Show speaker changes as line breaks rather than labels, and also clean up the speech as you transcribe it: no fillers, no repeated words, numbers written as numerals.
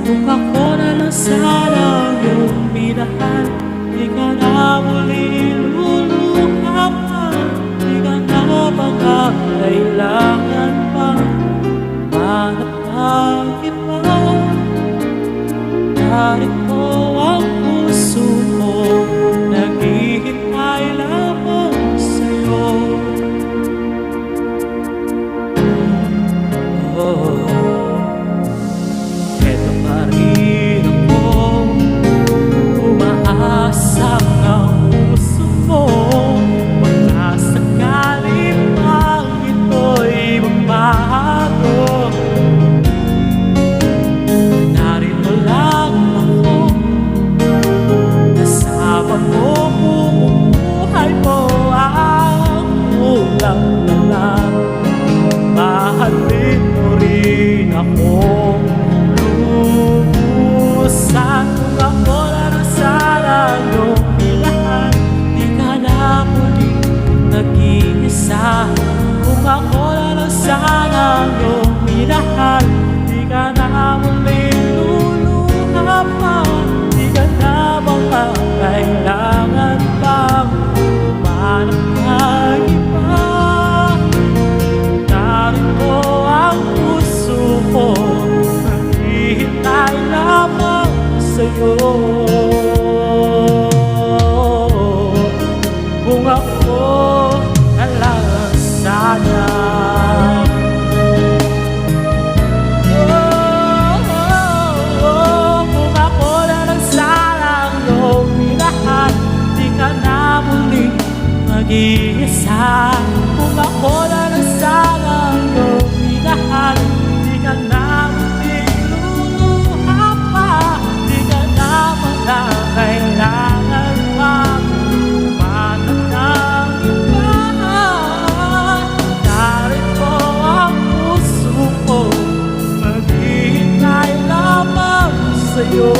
Kung ako na lang sana yung minahal, di ka na muli luluha pa. Di ka na kailangan pa manap ng iba. Narito ang puso mo, naghihintay lamang sa'yo. Eto pa rin ako, umaasa ng puso mo. Baka sakali pang ito'y magbago, narito lang ako, kasama mo buong buhay mo. Ang kulang na lang, mahalin mo rin ako lubusan. Kung ako na lang sana yung nilahan, di ka na muli nag-iisa. Kung ako na lang sana yung minahal, di ka na muli luluha pa. Di ka na kailangan pang umanap ng iba. Narito ang puso ko, naghihintay lamang sa'yo. Kung ako na lang sana, kung ako na lang sana yung minahal, di ka na muli mag-iisa. Kung ako na lang sana yung minahal, di ka na muli luluha pa. Di ka na kailangan pang umanap ng iba. Narito ang puso ko, maghihintay lamang sa'yo.